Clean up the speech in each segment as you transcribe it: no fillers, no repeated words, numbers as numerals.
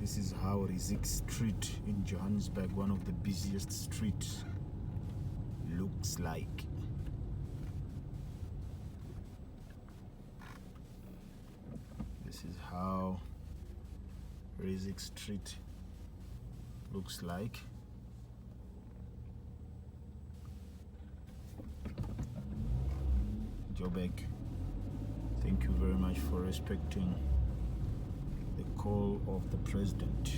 This is how Rizik Street in Johannesburg, one of the busiest streets, looks like. This is how Rizik Street looks like. Joburg, thank you very much for respecting the call of the president.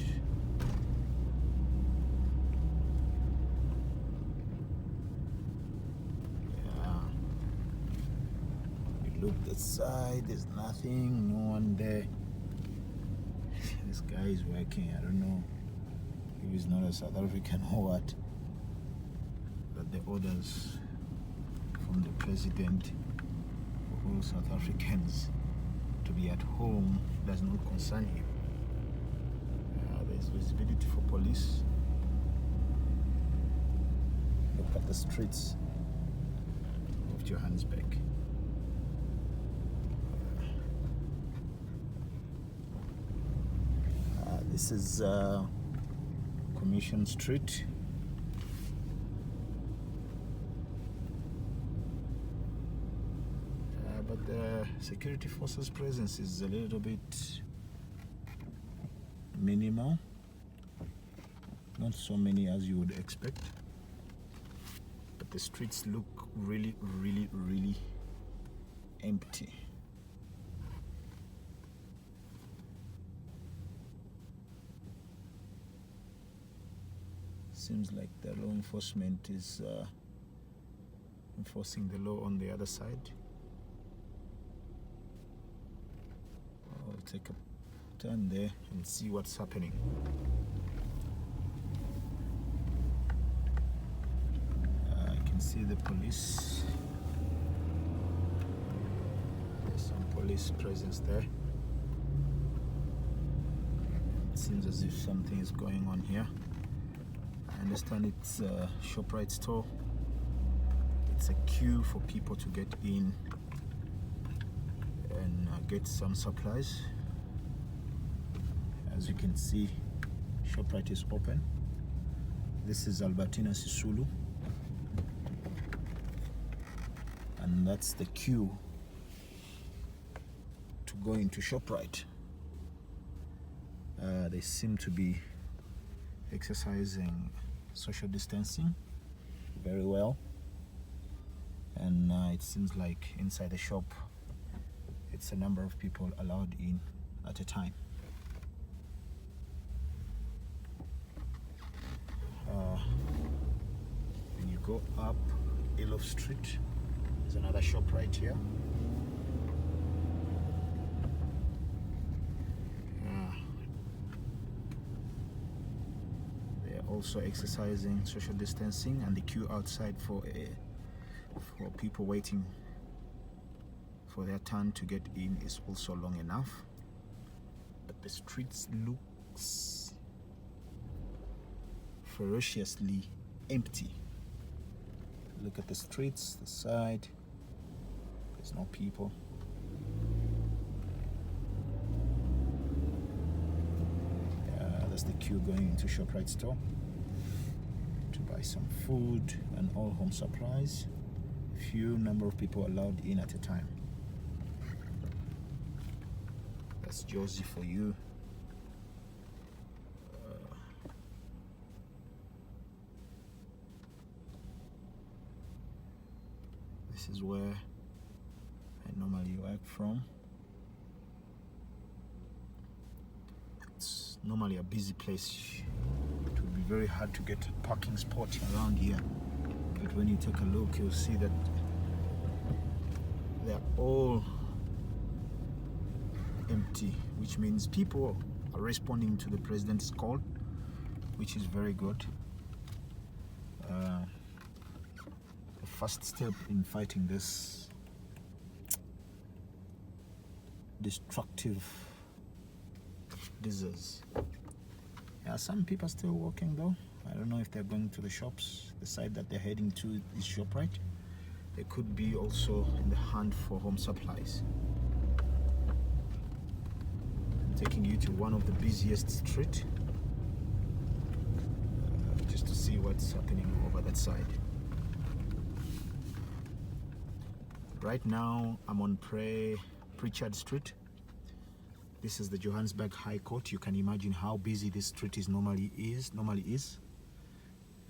Yeah, you look that side, there's nothing, no one there. This guy is working, I don't know if he's not a South African or what, but the orders from the president for all South Africans to be at home does not concern him. There's visibility for police. Look at the streets of Johannesburg. This is Commission Street. But the security forces presence is a little bit minimal, not so many as you would expect, but the streets look really empty. Seems like the law enforcement is enforcing the law on the other side. I'll take a turn there and see what's happening. I can see the police. There's some police presence there. It seems as if something is going on here. I understand it's a ShopRite store. It's a queue for people to get in and get some supplies. As you can see, ShopRite is open. This is Albertina Sisulu, and that's the queue to go into ShopRite. They seem to be exercising social distancing very well, and it seems like inside the shop it's a number of people allowed in at a time. When you go up Elof Street, there's another shop right here. They are also exercising social distancing, and the queue outside for people waiting for their turn to get in is also long enough. But the streets looks ferociously empty. Look at the streets, the side, there's no people. That's the queue going into ShopRite store to buy some food and all home supplies. Few number of people allowed in at a time. That's Josie for you. This is where I normally work from. It's normally a busy place. It would be very hard to get a parking spot around here. But when you take a look, you'll see that they're all empty, which means people are responding to the president's call, which is very good. The first step in fighting this destructive disease. Yeah, some people are still walking though. I don't know if they're going to the shops. The side that they're heading to is ShopRite. They could be also in the hunt for home supplies. taking you to one of the busiest street, just to see what's happening over that side. Right now I'm on Pritchard Street. This is the Johannesburg High Court. You can imagine how busy this street normally is.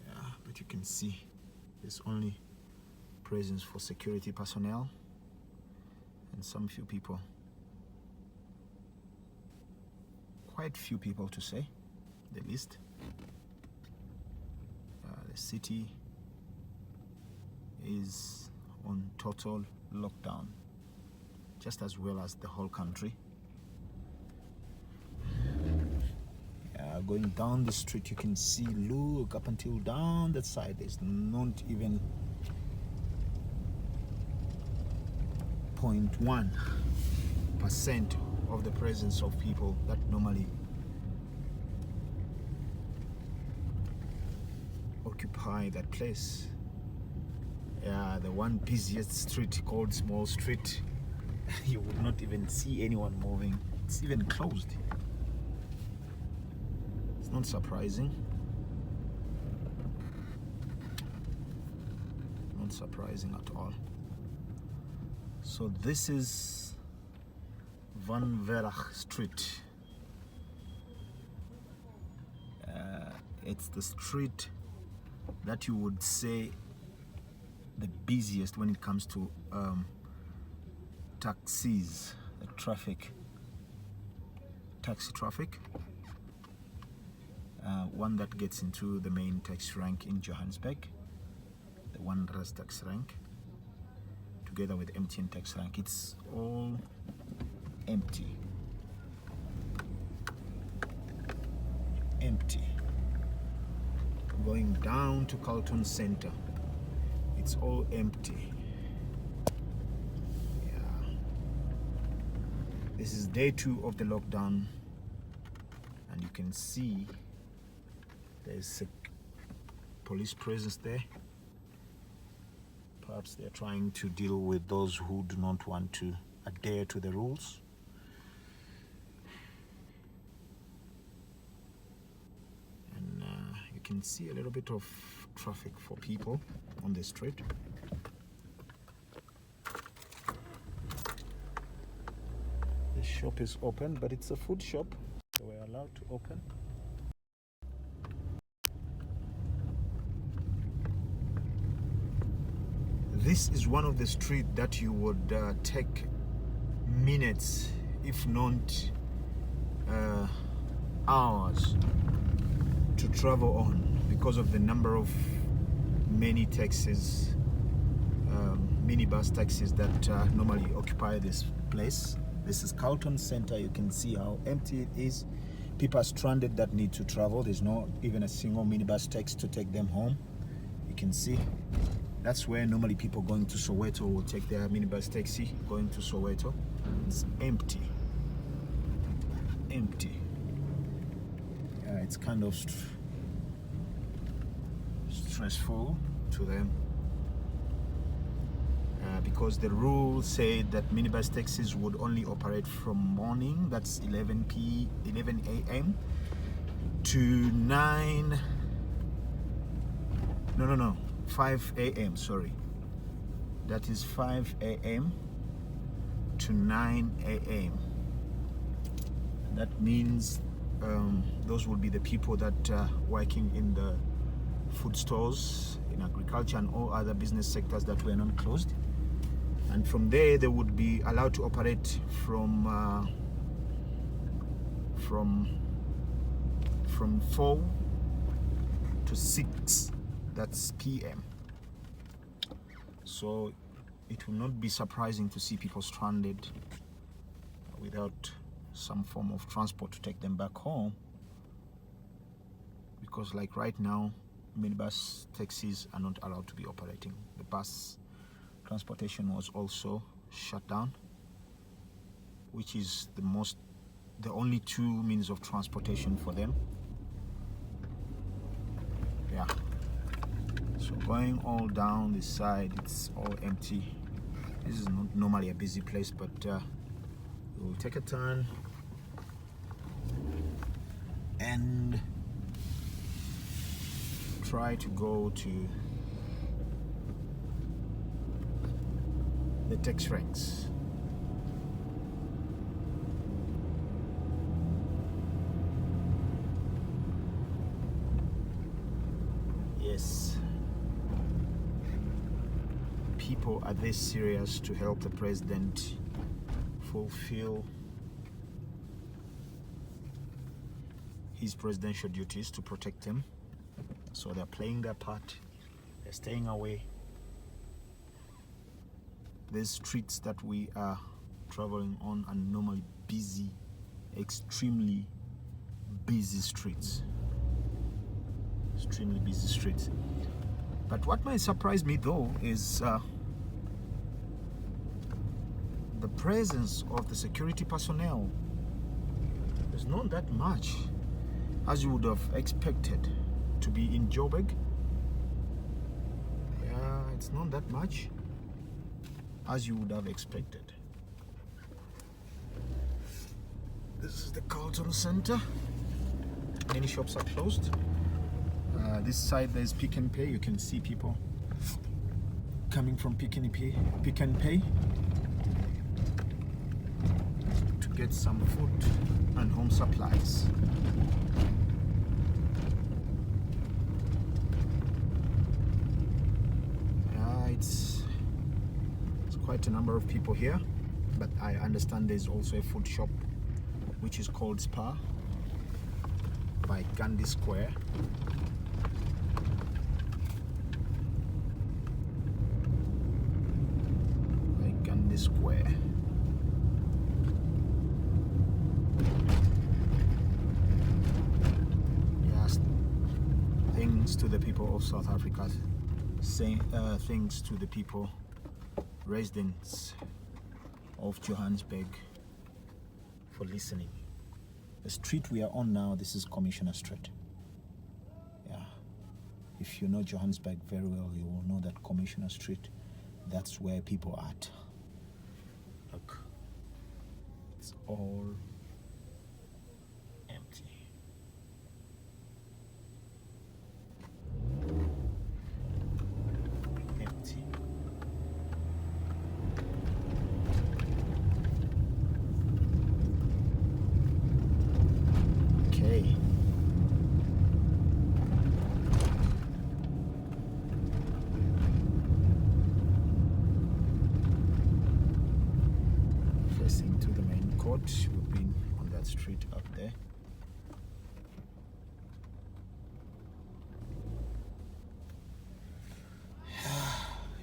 Yeah, but you can see there's only presence for security personnel and some few people. Quite few people to say the least. The city is on total lockdown, just as well as the whole country. Going down the street, you can see, look up until down that side, there's not even 0.1% of the presence of people that normally occupy that place. The one busiest street called Small Street, you would not even see anyone moving. It's even closed. It's not surprising. Not surprising at all. So this is Van Verach Street. It's the street that you would say the busiest when it comes to taxis, the taxi traffic. One that gets into the main taxi rank in Johannesburg, the one Ras taxi rank, together with MTN taxi rank. It's all empty. Going down to Carlton Center, it's all empty. Yeah. This is day 2 of the lockdown, and you can see there's a police presence there. Perhaps they're trying to deal with those who do not want to adhere to the rules. And you can see a little bit of traffic for people on the street. The shop is open, but it's a food shop. They were allowed to open. This is one of the streets that you would take minutes, if not hours, to travel on because of the number of many taxis, minibus taxis that normally occupy this place. This is Carlton Center. You can see how empty it is. People are stranded that need to travel. There's not even a single minibus taxi to take them home. You can see. That's where normally people going to Soweto will take their minibus taxi going to Soweto. It's empty. It's kind of stressful to them because the rule said that minibus taxis would only operate from morning, that's 11 a.m. to 5 a.m. sorry, that is 5 a.m. to 9 a.m. That means those will be the people that are working in the food stores, in agriculture and all other business sectors that were not closed. And from there they would be allowed to operate from 4 to 6, that's p.m. So it will not be surprising to see people stranded without some form of transport to take them back home, because like right now minibus taxis are not allowed to be operating. The bus transportation was also shut down, which is the only 2 means of transportation for them. Yeah. So going all down this side, it's all empty. This is not normally a busy place, but we'll take a turn and try to go to the tax ranks. Yes, people are this serious to help the president fulfill his presidential duties to protect him. So they're playing their part, they're staying away. These streets that we are traveling on are normally busy, extremely busy streets. Extremely busy streets. But what might surprise me though is the presence of the security personnel. There's not that much as you would have expected to be in Joburg. Yeah, it's not that much as you would have expected. This is the Carlton Center. Many shops are closed. This side there's Pick and Pay. You can see people coming from Pick and Pay to get some food and home supplies. It's quite a number of people here, but I understand there's also a food shop which is called Spa by Gandhi Square. By Gandhi Square. Yes, thanks to the people of South Africa. Thanks to the people, residents of Johannesburg, for listening. The street we are on now, this is Commissioner Street. Yeah, if you know Johannesburg very well, you will know that Commissioner Street, that's where people are at. Look, it's all empty. We've been on that street up there.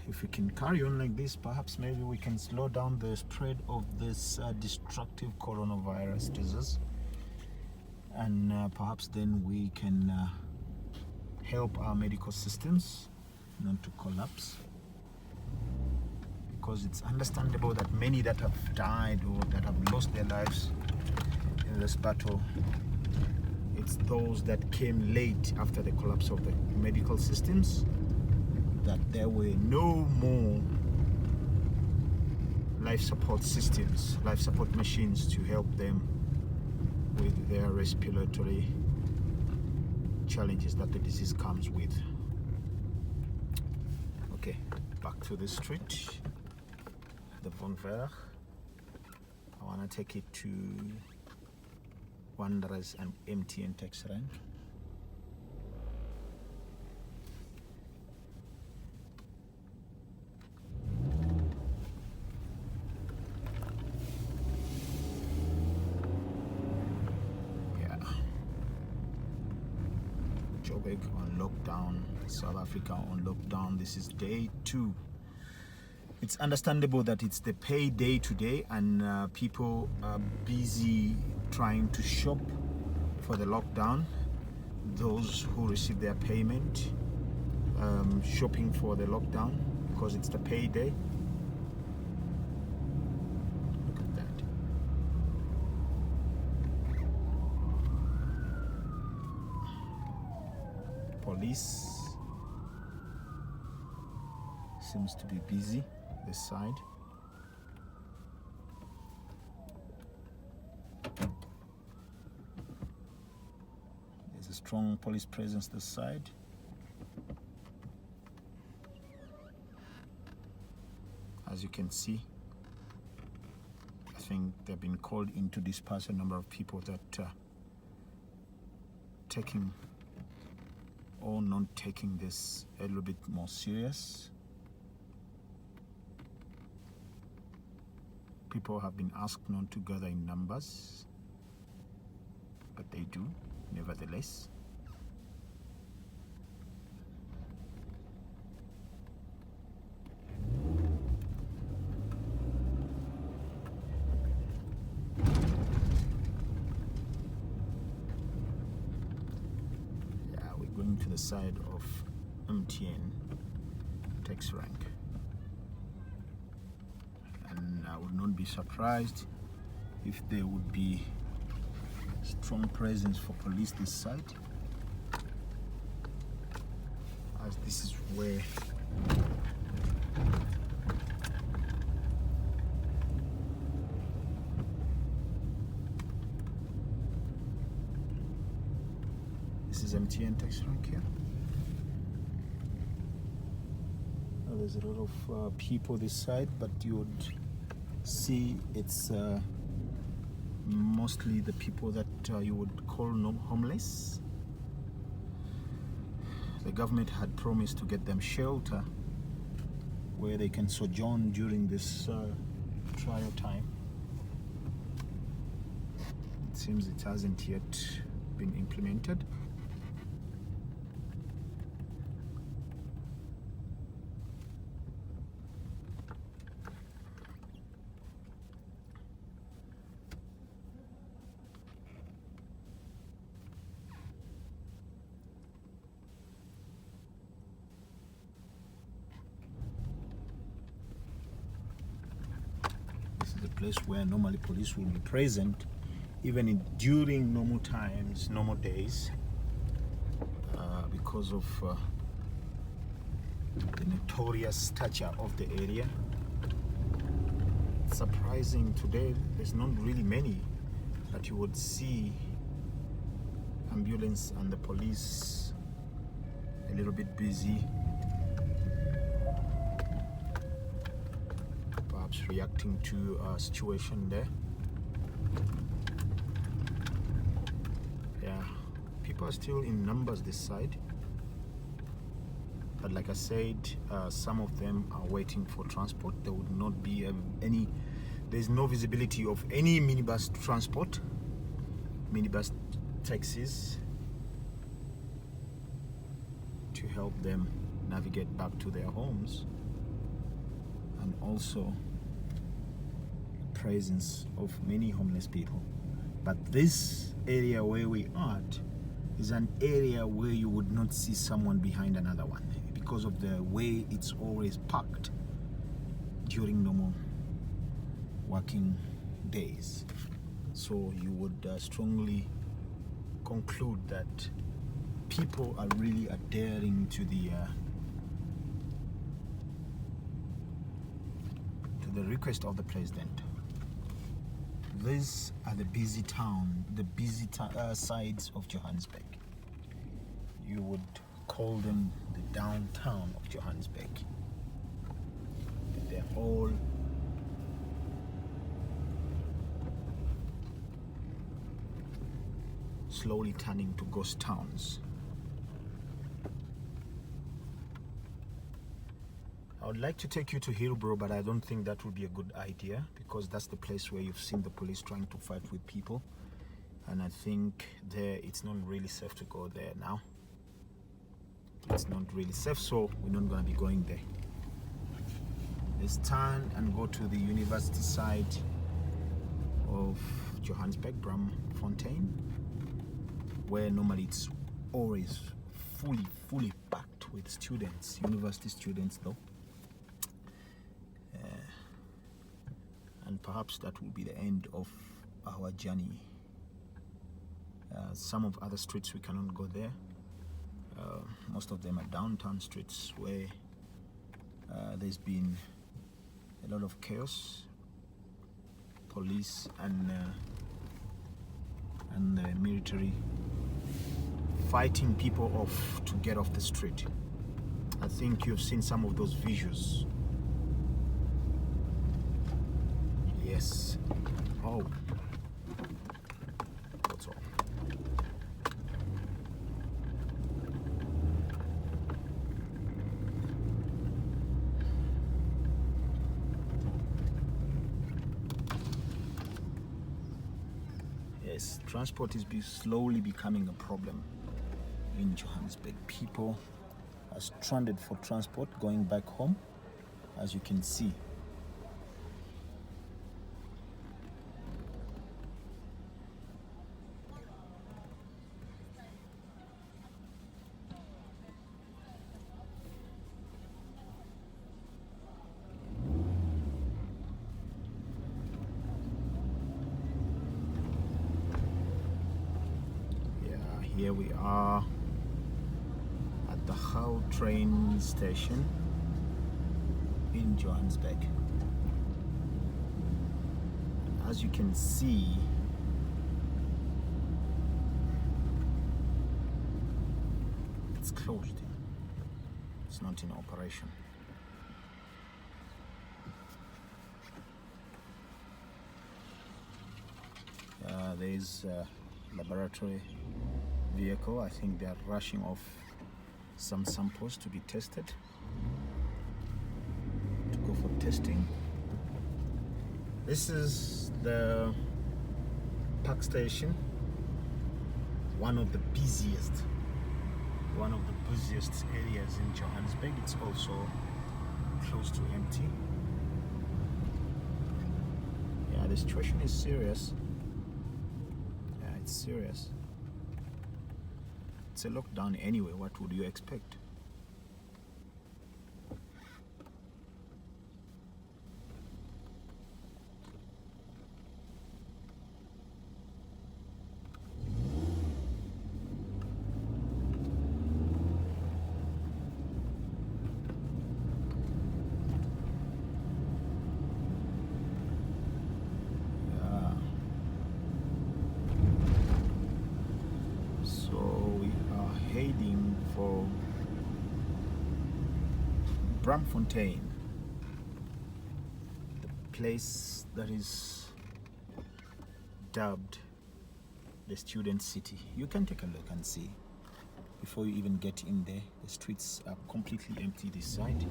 If we can carry on like this, perhaps maybe we can slow down the spread of this destructive coronavirus disease, and perhaps then we can help our medical systems not to collapse. Because it's understandable that many that have died or that have lost their lives in this battle, it's those that came late after the collapse of the medical systems, that there were no more life support systems, life support machines to help them with their respiratory challenges that the disease comes with. Okay, back to the street. The Von Verg. I want to take it to Wanderers and MTN tax rank. Yeah. Joburg on lockdown, South Africa on lockdown. This is day 2. It's understandable that it's the payday today, and people are busy trying to shop for the lockdown. Those who receive their payment, shopping for the lockdown because it's the payday. Look at that. Police seems to be busy this side. a strong police presence this side. As you can see, I think they've been called in to disperse a number of people that taking or not taking this a little bit more serious. People have been asked not to gather in numbers, but they do, nevertheless. To the side of MTN tax rank, and I would not be surprised if there would be strong presence for police this side, as this is where MTN tax rank here. There's a lot of people this side, but you would see it's mostly the people that you would call homeless. The government had promised to get them shelter where they can sojourn during this trial time. It seems it hasn't yet been implemented. Place where normally police will be present, even during normal times, normal days, because of the notorious stature of the area. It's surprising today, there's not really many, but you would see ambulance and the police a little bit busy, reacting to a situation there. Yeah, people are still in numbers this side, but like I said, some of them are waiting for transport. There would not be there's no visibility of any minibus transport, minibus taxis to help them navigate back to their homes, and also presence of many homeless people. But this area where we are is an area where you would not see someone behind another one because of the way it's always packed during normal working days. So you would strongly conclude that people are really adhering to the request of the president. These are the busy sides of Johannesburg. You would call them the downtown of Johannesburg. They're all slowly turning to ghost towns. I would like to take you to Hillbrow, but I don't think that would be a good idea, because that's the place where you've seen the police trying to fight with people, and I think there it's not really safe to go there now. It's not really safe, so we're not going to be going there. Let's turn and go to the university side of Johannesburg, Bramfontein, where normally it's always fully packed with students, university students though. And perhaps that will be the end of our journey. Some of other streets we cannot go there. Most of them are downtown streets where there's been a lot of chaos. Police and the military fighting people off to get off the street. I think you've seen some of those visuals. Yes. Oh. What's up? Yes, transport is slowly becoming a problem in Johannesburg. People are stranded for transport going back home, as you can see. Here we are at the Hull train station in Johannesburg. As you can see, it's closed. It's not in operation. There's a laboratory vehicle. I think they are rushing off some samples to be tested, to go for testing. This is the park station, one of the busiest areas in Johannesburg. It's also close to empty. Yeah, the situation is serious. Yeah, it's serious. It's a lockdown anyway. What would you expect? Heading for Braamfontein, the place that is dubbed the student city. You can take a look and see before you even get in there. The streets are completely empty this side.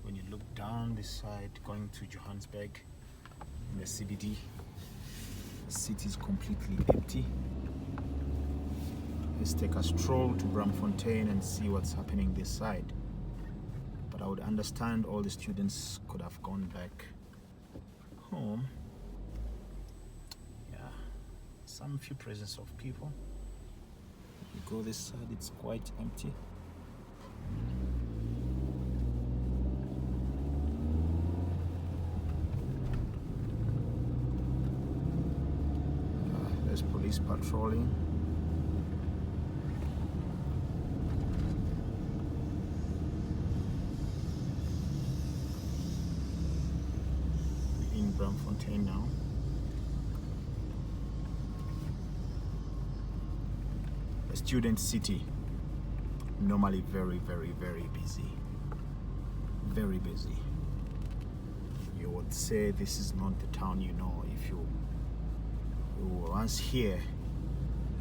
When you look down this side going to Johannesburg in the CBD, the city is completely empty. Let's take a stroll to Braamfontein and see what's happening this side. But I would understand all the students could have gone back home. Yeah, some few presence of people. If you go this side, it's quite empty. There's police patrolling. Braamfontein now. A student city, normally very busy. Very busy. You would say this is not the town you know if you were once here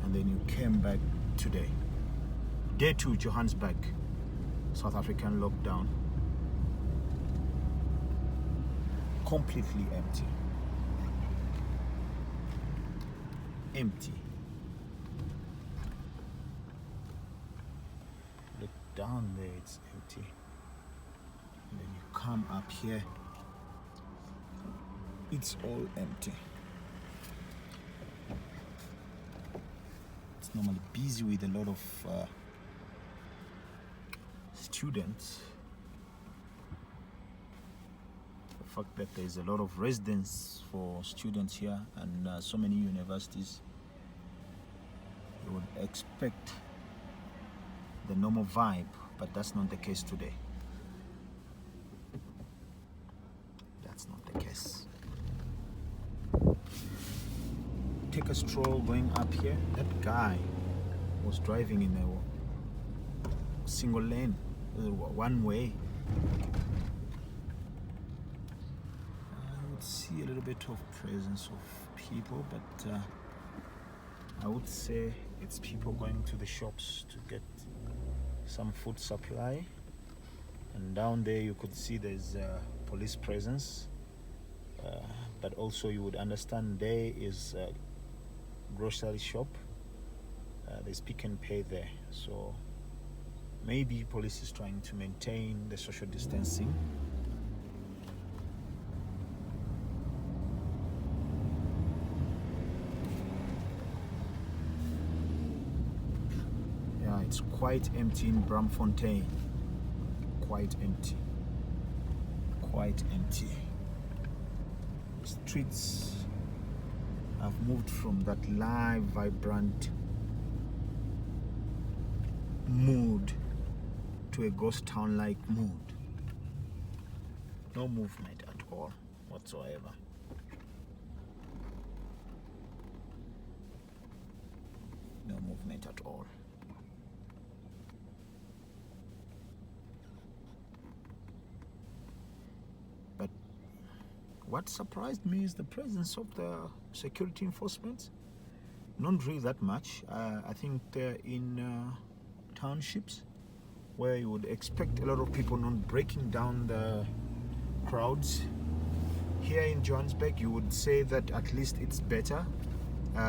and then you came back today. Day 2, Johannesburg, South African lockdown. Completely empty. Empty. Look down there, it's empty. And then you come up here, it's all empty. It's normally busy with a lot of students. The fact that there's a lot of residence for students here and so many universities, you would expect the normal vibe, but that's not the case today. That's not the case. Take a stroll going up here. That guy was driving in a single lane, one way. I would see a little bit of presence of people, but I would say it's people going to the shops to get some food supply. And down there you could see there's police presence, but also you would understand there is a grocery shop. There's Pick and Pay there, so maybe police is trying to maintain the social distancing. Yeah, it's quite empty in Braamfontein. Quite empty. The streets have moved from that live, vibrant mood to a ghost town like mood. No movement at all whatsoever. No movement at all. But what surprised me is the presence of the security enforcement. Not really that much. I think they're in townships where you would expect a lot of people not breaking down the crowds. Here in Johannesburg, you would say that at least it's better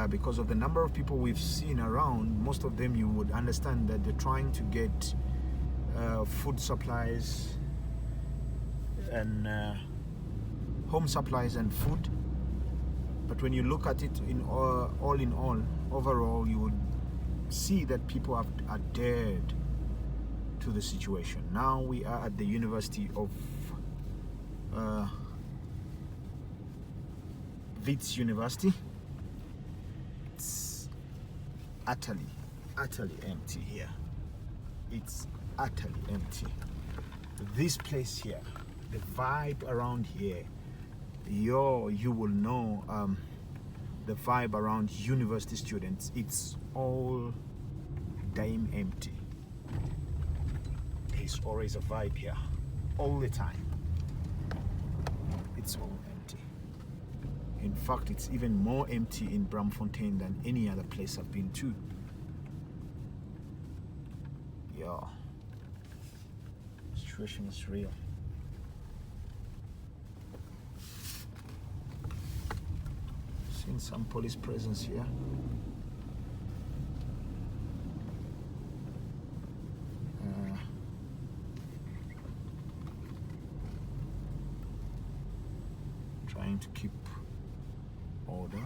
because of the number of people we've seen around. Most of them, you would understand that they're trying to get food supplies and home supplies and food. But when you look at it in all overall, you would see that people have adhered to the situation. Now we are at the University of Wits University. It's utterly empty here. It's utterly empty. This place here, the vibe around here, you will know the vibe around university students. It's all damn empty. There's always a vibe here, all the time. It's all empty. In fact, it's even more empty in Braamfontein than any other place I've been to. Yeah, situation is real. Seen some police presence here. Trying to keep order.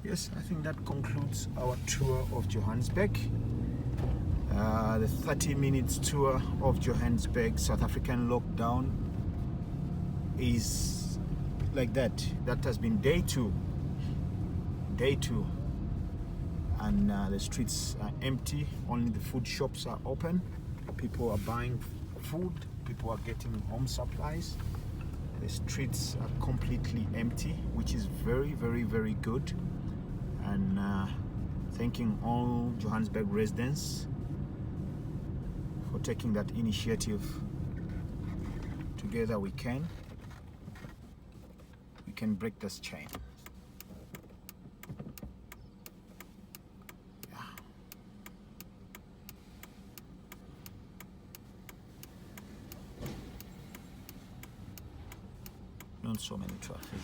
Yes, I think that concludes our tour of Johannesburg. The 30 minutes tour of Johannesburg, South African lockdown, is like that. That has been day two. And the streets are empty. Only the food shops are open. People are buying food. People are getting home supplies. The streets are completely empty, which is very, very, very good. And thanking all Johannesburg residents for taking that initiative. Together we can break this chain. Yeah. Not so many traffic.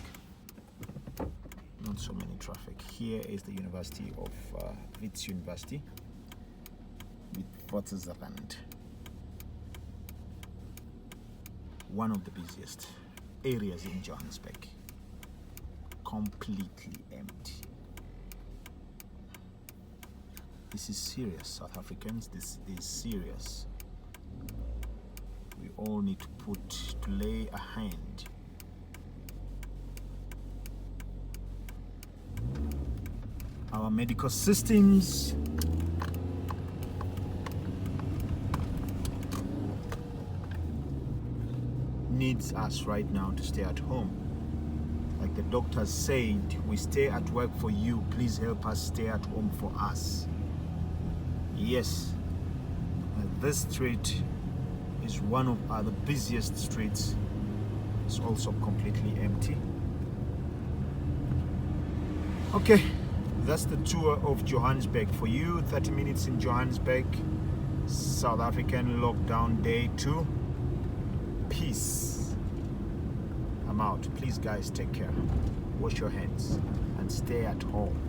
Here is the University of Wits University with Witwatersrand. One of the busiest areas in Johannesburg. Completely empty. This is serious, South Africans. This is serious. We all need to lay a hand. Our medical systems needs us right now to stay at home. Like the doctors said, we stay at work for you, please help us stay at home for us. Yes, this street is one of the busiest streets. It's also completely empty. Okay, that's the tour of Johannesburg for you. 30 minutes in Johannesburg, South African lockdown day 2. Peace. I'm out. Please guys, take care. Wash your hands and stay at home.